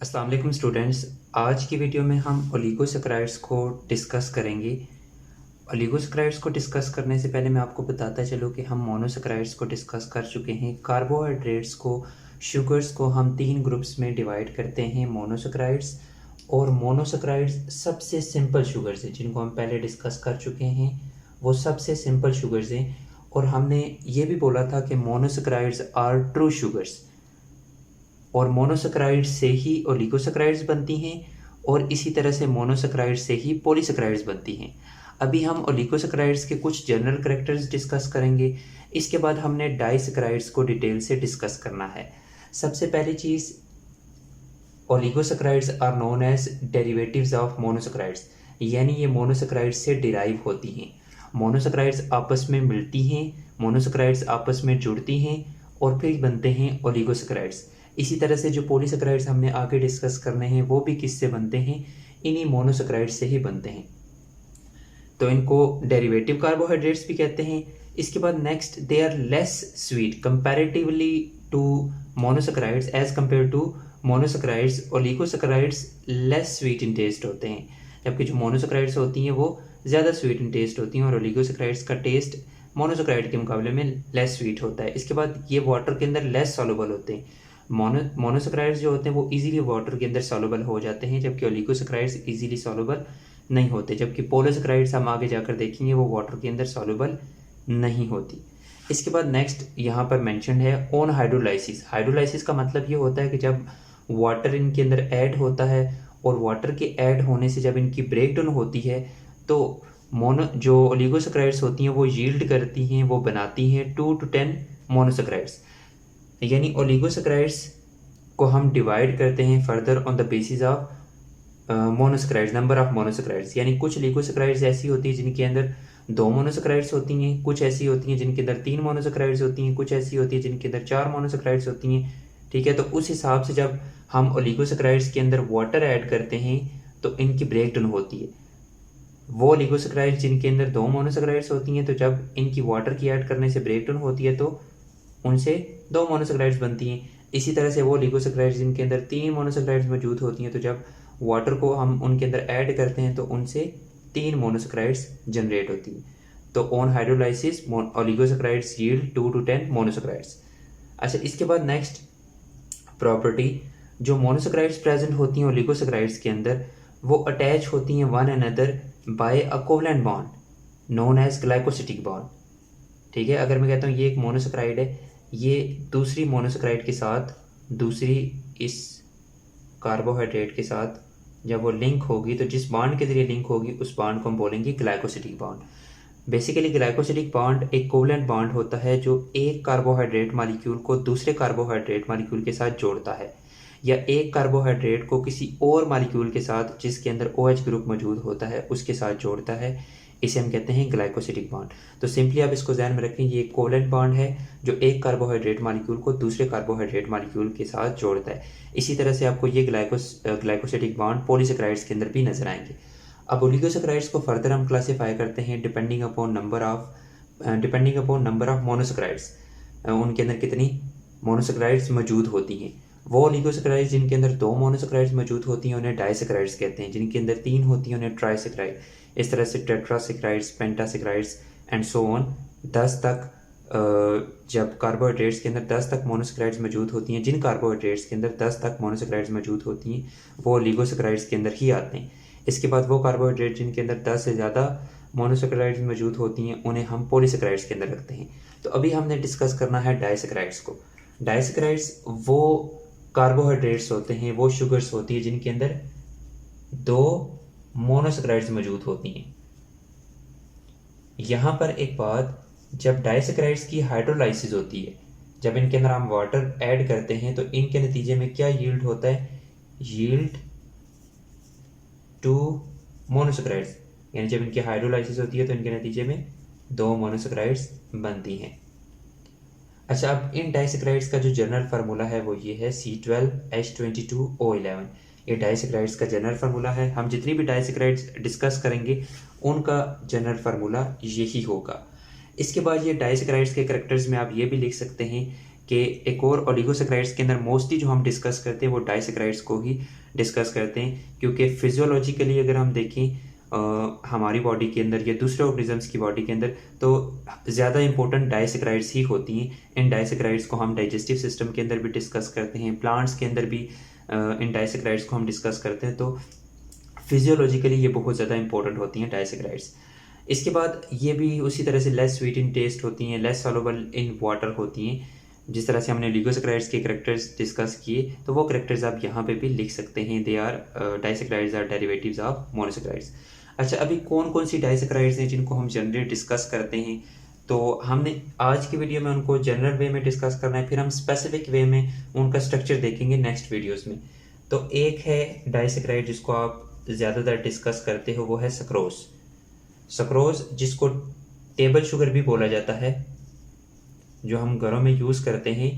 अस्सलाम वालेकुम स्टूडेंट्स। आज की वीडियो में हम ओलिगोसैकेराइड्स को डिस्कस करेंगे। ओलिगोसैकेराइड्स को डिस्कस करने से पहले मैं आपको बताता चलूँ कि हम मोनोसैकेराइड्स को डिस्कस कर चुके हैं। कार्बोहाइड्रेट्स को, शुगर्स को हम 3 ग्रुप्स में डिवाइड करते हैं, मोनोसैकेराइड्स। और मोनोसैकेराइड्स सबसे सिंपल शुगर्स हैं जिनको हम पहले डिस्कस कर चुके हैं। वो सबसे सिंपल शुगर्स हैं और हमने ये भी बोला था कि मोनोसैकेराइड्स आर ट्रू शुगर्स और मोनोसैकेराइड्स से ही ओलिगोसैकेराइड्स बनती हैं और इसी तरह से मोनोसैकेराइड्स से ही पॉलीसैकेराइड्स बनती हैं। अभी हम ओलिगोसैकेराइड्स के कुछ जनरल कैरेक्टर्स डिस्कस करेंगे। इसके बाद हमने डाइसैकेराइड्स को डिटेल से डिस्कस करना है। सबसे पहली चीज़, oligosaccharides are known as derivatives of monosaccharides, यानी ये मोनोसैकेराइड्स से डिराइव होती हैं। मोनोसैकेराइड्स आपस में मिलती हैं, मोनोसैकेराइड्स आपस में जुड़ती हैं और फिर बनते हैं ओलिगोसैकेराइड्स। इसी तरह से जो पॉलीसैकेराइड्स हमने आगे डिस्कस करने हैं वो भी किससे बनते हैं, इन्हीं मोनोसैकेराइड्स से ही बनते हैं। तो इनको डेरिवेटिव कार्बोहाइड्रेट्स भी कहते हैं। इसके बाद next, they are less sweet comparatively to monosaccharides as compare to monosaccharides. Oligosaccharides less sweet in taste होते हैं, जबकि जो मोनोसैकेराइड्स होती हैं वो ज़्यादा स्वीट इन टेस्ट होती हैं और ओलिगोसैकेराइड्स का टेस्ट मोनोसैकेराइड के मुकाबले में लेस स्वीट होता है। इसके बाद ये वाटर के अंदर लेस सॉल्युबल होते हैं। मोनोसैकेराइड्स जो होते हैं वो इजीली वाटर के अंदर सॉल्युबल हो जाते हैं, जबकि ओलिगोसैकेराइड्स इजीली सॉल्युबल नहीं होते। जबकि पॉलीसैकेराइड्स हम आगे जाकर देखेंगे वो वाटर के अंदर सॉल्युबल नहीं होती। इसके बाद नेक्स्ट यहाँ पर मेंशन है ऑन हाइड्रोलाइसिस। हाइड्रोलाइसिस का मतलब ये होता है कि जब वाटर इनके अंदर ऐड होता है और वाटर के ऐड होने से जब इनकी ब्रेकडाउन होती है तो जो ओलिगोसैकेराइड्स होती हैं वो यील्ड करती हैं, वो बनाती हैं 2 to 10 मोनोसैकेराइड्स। यानी ओलिगोसैकेराइड्स को हम डिवाइड करते हैं further on the basis of monosaccharides, number of monosaccharides. यानी कुछ ओलिगोसैकेराइड्स ऐसी होती है जिनके अंदर 2 मोनोसैकेराइड्स होती हैं, कुछ ऐसी होती हैं जिनके अंदर 3 मोनोसैकेराइड्स होती हैं, कुछ ऐसी होती है जिनके अंदर 4 मोनोसैकेराइड्स होती हैं। ठीक है, तो उस हिसाब से जब हम ओलिगोसैकेराइड्स के अंदर वाटर ऐड करते हैं तो इनकी ब्रेकडाउन होती है। वो ओलिगोसैकेराइड्स जिनके अंदर 2 मोनोसैकेराइड्स होती हैं तो जब इनकी वाटर की ऐड करने से ब्रेकडाउन होती है तो उनसे 2 मोनोसैकेराइड्स बनती हैं। इसी तरह से वो ओलिगोसैकेराइड्स जिनके अंदर 3 मोनोसैकेराइड्स मौजूद होती हैं तो जब वाटर को हम उनके अंदर ऐड करते हैं तो उनसे 3 मोनोसैकेराइड्स जनरेट होती हैं। तो on hydrolysis oligosaccharides yield 2 to 10 monosaccharides. अच्छा, इसके बाद नेक्स्ट प्रॉपर्टी, जो मोनोसैकेराइड्स प्रेजेंट होती हैं ओलिगोसैकेराइड्स के अंदर वो अटैच होती हैं one another by a covalent bond known as glycosidic bond. ठीक है, अगर मैं कहता हूँ ये एक मोनोसैकेराइड है, ये दूसरी मोनोसैकेराइड के साथ, दूसरी इस कार्बोहाइड्रेट के साथ जब वो लिंक होगी तो जिस बॉन्ड के जरिए लिंक होगी उस बॉन्ड को हम बोलेंगे glycosidic bond. Basically glycosidic bond एक कोवलेंट बॉन्ड होता है जो एक कार्बोहाइड्रेट मॉलिक्यूल को दूसरे कार्बोहाइड्रेट मॉलिक्यूल के साथ जोड़ता है, या एक कार्बोहाइड्रेट को किसी और मॉलिक्यूल के साथ जिसके अंदर OH ग्रुप मौजूद होता है उसके साथ जोड़ता है। इसे हम कहते हैं ग्लाइकोसिटिक बॉन्ड। तो सिंपली आप इसको ध्यान में रखें, ये एक कोवलेंट बॉन्ड है जो एक कार्बोहाइड्रेट मॉलिक्यूल को दूसरे कार्बोहाइड्रेट मॉलिक्यूल के साथ जोड़ता है। इसी तरह से आपको ये ग्लाइकोसिटिक बॉन्ड पॉलीसैकेराइड्स के अंदर भी नजर आएंगे। अब ओलिगोसैकेराइड्स को फर्दर हम क्लासीफाई करते हैं depending upon number of monosaccharides. उनके अंदर कितनी मोनोसैकेराइड्स मौजूद होती हैं। वो ओलिगोसैकेराइड्स जिनके अंदर 2 मोनोसैकेराइड्स मौजूद होती हैं उन्हें डाइसैकेराइड्स कहते हैं, जिनके अंदर 3 होती हैं उन्हें ट्राइसैकेराइड। इस तरह से टेट्रासैकेराइड्स, पेंटासैकेराइड्स एंड सो ऑन 10 तक। जब कार्बोहाइड्रेट्स के अंदर 10 तक मोनोसैकेराइड्स मौजूद होती हैं, जिन कार्बोहाइड्रेट्स के अंदर 10 तक मोनोसैकेराइड्स मौजूद होती हैं वो ओलिगोसैकेराइड्स के अंदर ही आते हैं। इसके बाद वो कार्बोहाइड्रेट जिनके अंदर 10 से ज़्यादा मोनोसैकेराइड्स मौजूद होती हैं उन्हें हम पॉलीसैकेराइड्स के अंदर रखते हैं। तो अभी हमने डिस्कस करना है डाइसैकेराइड्स को। डाइसैकेराइड्स वो कार्बोहाइड्रेट्स होते हैं, वो शुगर्स होती है जिनके अंदर 2 मोनोसैकेराइड्स मौजूद होती हैं। यहाँ पर एक बात, जब डाइसैकेराइड्स की हाइड्रोलाइसिस होती है, जब इनके अंदर हम वाटर ऐड करते हैं तो इनके नतीजे में क्या यील्ड होता है, यील्ड 2 मोनोसैकेराइड्स। यानी जब इनकी हाइड्रोलाइसिस होती है तो इनके नतीजे में 2 मोनोसैकेराइड्स बनती हैं। अच्छा, अब इन डाइसैकेराइड्स का जो जनरल फार्मूला है वो ये है C12H22O11। ये डाइसैकेराइड्स का जनरल फार्मूला है। हम जितनी भी डाइसैकेराइड्स डिस्कस करेंगे उनका जनरल फार्मूला यही होगा। इसके बाद ये डाइसैकेराइड्स के कैरेक्टर्स में आप ये भी लिख सकते हैं कि एक और ओलिगोसैकेराइड्स के अंदर मोस्टली जो हम डिस्कस करते हैं वो डाइसैकेराइड्स को ही डिस्कस करते हैं, क्योंकि फिजियोलॉजिकली अगर हम देखें हमारी बॉडी के अंदर या दूसरे ऑर्गेनिजम्स की बॉडी के अंदर तो ज़्यादा इंपॉर्टेंट डाइसैकेराइड्स ही होती हैं। इन डाइसैकेराइड्स को हम डाइजेस्टिव सिस्टम के अंदर भी डिस्कस करते हैं, प्लांट्स के अंदर भी इन डाइसैकेराइड्स को हम डिस्कस करते हैं। तो फिजियोलॉजिकली ये बहुत ज़्यादा इंपॉर्टेंट होती हैं डाइसैकेराइड्स। इसके बाद ये भी उसी तरह से लेस स्वीट इन टेस्ट होती हैं, लेस सॉल्युबल इन वाटर होती हैं। जिस तरह से हमने ओलिगोसैकेराइड्स के करैक्टर्स डिस्कस किए, तो वो करैक्टर्स आप यहाँ पे भी लिख सकते हैं। They are disaccharides are derivatives of monosaccharides. अच्छा, अभी कौन कौन सी डाइसैकेराइड्स हैं जिनको हम जनरली डिस्कस करते हैं, तो हमने आज की वीडियो में उनको जनरल वे में डिस्कस करना है, फिर हम स्पेसिफिक वे में उनका स्ट्रक्चर देखेंगे नेक्स्ट वीडियोस में। तो एक है डाइसैकेराइड जिसको आप ज़्यादातर डिस्कस करते हो, वो है सक्रोज। सक्रोज जिसको टेबल शुगर भी बोला जाता है, जो हम घरों में यूज़ करते हैं,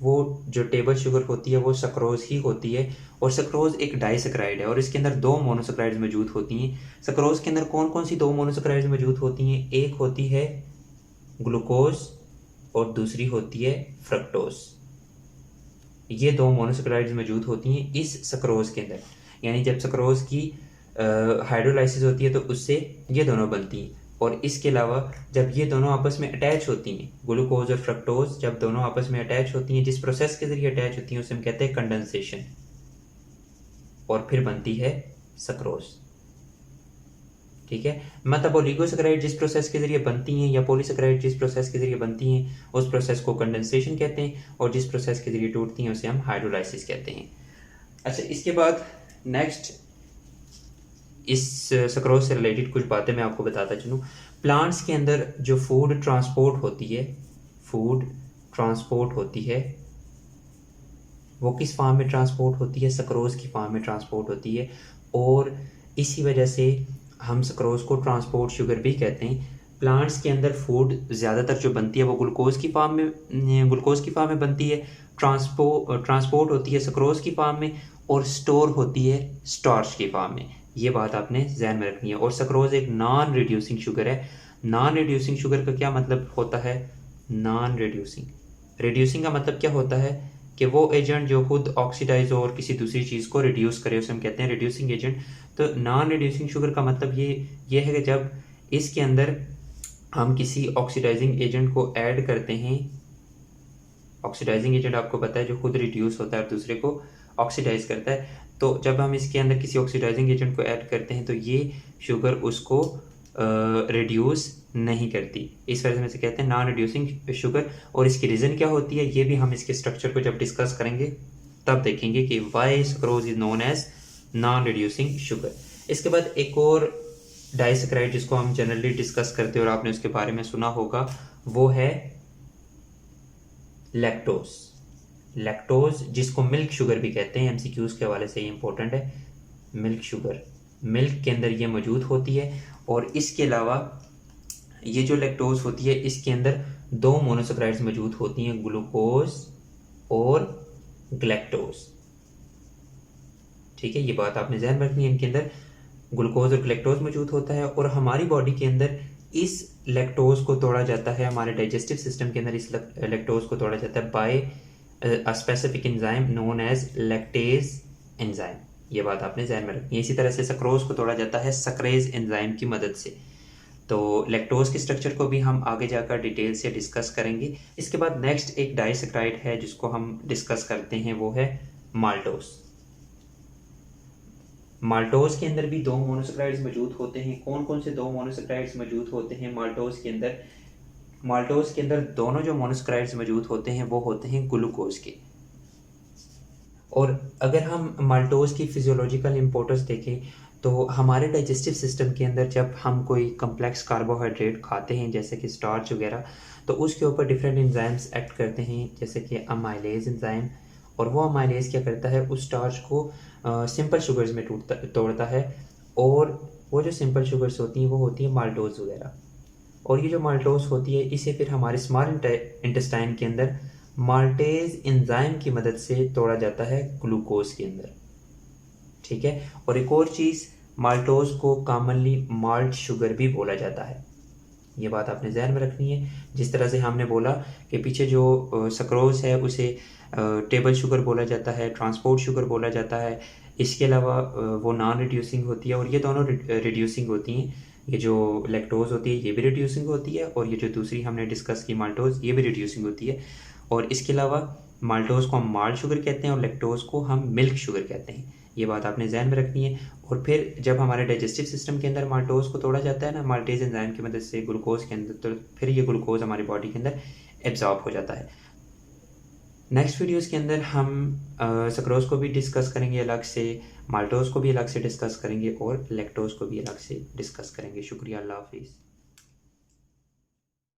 वो जो टेबल शुगर होती है वो सक्रोज ही होती है। और सक्रोज एक डाइसैकेराइड है और इसके अंदर दो मोनोसैकेराइड्स मौजूद होती हैं। सक्रोज के अंदर कौन कौन सी दो मोनोसैकेराइड्स मौजूद होती हैं? एक होती है ग्लूकोज और दूसरी होती है फ्रक्टोज। ये दो मोनोसैकेराइड्स मौजूद होती हैं इस सक्रोज के अंदर। यानी जब सक्रोज की हाइड्रोलाइसिस होती है तो उससे ये दोनों बनती हैं। और इसके अलावा जब ये दोनों आपस में अटैच होती हैं, ग्लूकोज और फ्रक्टोज जब दोनों आपस में अटैच होती हैं, जिस प्रोसेस के जरिए अटैच होती हैं उसे हम कहते हैं कंडेंसेशन, और फिर बनती है सक्रोज। ठीक है, मतलब ओलिगोसैकेराइड जिस प्रोसेस के जरिए बनती हैं या पॉलीसैकेराइड जिस प्रोसेस के जरिए बनती हैं उस प्रोसेस को कंडेंसेशन कहते हैं, और जिस प्रोसेस के जरिए टूटती हैं उसे हम हाइड्रोलाइसिस कहते हैं। अच्छा, इसके बाद नेक्स्ट इस सक्रोज से रिलेटेड कुछ बातें मैं आपको बताता चलूँ। प्लांट्स के अंदर जो फूड ट्रांसपोर्ट होती है वो किस फॉर्म में ट्रांसपोर्ट होती है? सक्रोज की फॉर्म में ट्रांसपोर्ट होती है, और इसी वजह से हम सक्रोज को ट्रांसपोर्ट शुगर भी कहते हैं। प्लांट्स के अंदर फूड ज़्यादातर जो बनती है वो ग्लूकोज की फॉर्म में बनती है, ट्रांसपोर्ट होती है सक्रोज की फॉर्म में, और स्टोर होती है स्टार्च की फॉर्म में। ये बात आपने ध्यान में रखनी है। और सक्रोज एक नॉन रिड्यूसिंग शुगर है। नॉन रिड्यूसिंग शुगर का क्या मतलब होता है? नॉन रिड्यूसिंग का मतलब क्या होता है कि वो एजेंट जो खुद ऑक्सीडाइज हो और किसी दूसरी चीज़ को रिड्यूस करे उसे हम कहते हैं रिड्यूसिंग एजेंट। तो नॉन रिड्यूसिंग शुगर का मतलब ये है कि जब इसके अंदर हम किसी ऑक्सीडाइजिंग एजेंट को ऐड करते हैं, ऑक्सीडाइजिंग एजेंट आपको पता है जो खुद रिड्यूस होता है और दूसरे को ऑक्सीडाइज करता है, तो जब हम इसके अंदर किसी ऑक्सीडाइजिंग एजेंट को ऐड करते हैं तो ये शुगर उसको रिड्यूस नहीं करती। इस वजह से इसे कहते हैं नॉन रिड्यूसिंग शुगर। और इसकी रीज़न क्या होती है ये भी हम इसके स्ट्रक्चर को जब डिस्कस करेंगे तब देखेंगे कि why sucrose is known as non reducing sugar. इसके बाद एक और डाइसैकेराइड जिसको हम जनरली डिस्कस करते हैं और आपने उसके बारे में सुना होगा, वो है लैक्टोज जिसको मिल्क शुगर भी कहते हैं। एमसीक्यूज के हवाले से ये इंपॉर्टेंट है। मिल्क शुगर मिल्क के अंदर ये मौजूद होती है, और इसके अलावा ये जो लैक्टोज होती है इसके अंदर दो मोनोसैकेराइड्स मौजूद होती हैं, ग्लूकोज और ग्लैक्टोज। ठीक है, ये बात आपने ध्यान रखनी है। इनके अंदर ग्लूकोज और ग्लैक्टोज मौजूद होता है, और हमारी बॉडी के अंदर इस लैक्टोज को तोड़ा जाता है, हमारे डाइजेस्टिव सिस्टम के अंदर इस लैक्टोज को तोड़ा जाता है by a specific enzyme known as lactase enzyme. ये बात आपने ध्यान में रखनी है। इसी तरह से सक्रोज को तोड़ा जाता है सक्रेज एंजाइम की मदद से। तो लैक्टोज के स्ट्रक्चर को भी हम आगे जाकर डिटेल से डिस्कस करेंगे। इसके बाद नेक्स्ट एक डाइसैकेराइड है जिसको हम डिस्कस करते हैं, वो है माल्टोज। माल्टोज के अंदर भी दो मोनोसैकेराइड्स मौजूद होते हैं। कौन कौन से दो मोनोसैकेराइड्स मौजूद होते हैं माल्टोज के अंदर? माल्टोज के अंदर दोनों जो मोनोसैकेराइड्स मौजूद होते हैं वो होते हैं ग्लूकोज के। और अगर हम माल्टोज की फिजियोलॉजिकल इंपॉर्टेंस देखें तो हमारे डाइजेस्टिव सिस्टम के अंदर जब हम कोई कम्प्लेक्स कार्बोहाइड्रेट खाते हैं जैसे कि स्टार्च वगैरह, तो उसके ऊपर डिफरेंट एंजाइम्स एक्ट करते हैं जैसे कि अमाइलेज एंजाइम। और वो अमाइलेज क्या करता है, उस स्टार्च को सिंपल शुगर्स में तोड़ता है, और वो जो सिंपल शुगर्स होती हैं वो होती हैं माल्टोज वगैरह। और ये जो माल्टोज होती है इसे फिर हमारे स्मॉल इंटेस्टाइन के अंदर माल्टेज एंजाइम की मदद से तोड़ा जाता है ग्लूकोज के अंदर। ठीक है, और एक और चीज़, माल्टोज को कॉमनली माल्ट शुगर भी बोला जाता है। ये बात आपने ध्यान में रखनी है। जिस तरह से हमने बोला कि पीछे जो सक्रोज है उसे टेबल शुगर बोला जाता है, ट्रांसपोर्ट शुगर बोला जाता है। इसके अलावा वो नॉन रिड्यूसिंग होती है और ये दोनों रिड्यूसिंग होती हैं। ये जो लैक्टोज होती है ये भी रिड्यूसिंग होती है और ये जो दूसरी हमने डिस्कस की माल्टोज ये भी रिड्यूसिंग होती है। और इसके अलावा माल्टोज को हम माल्ट शुगर कहते हैं और लैक्टोज को हम मिल्क शुगर कहते हैं। ये बात आपने ध्यान में रखनी है। और फिर जब हमारे डाइजेस्टिव सिस्टम के अंदर माल्टोज को तोड़ा जाता है ना माल्टेज एंजाइम की मदद से ग्लूकोज के अंदर, तो फिर ये ग्लूकोज हमारी बॉडी के अंदर एब्जॉर्ब हो जाता है। नेक्स्ट वीडियोस के अंदर हम सक्रोज को भी डिस्कस करेंगे अलग से, माल्टोज को भी अलग से डिस्कस करेंगे और लैक्टोज को भी अलग से डिस्कस करेंगे। शुक्रिया, अल्लाह हाफिज़।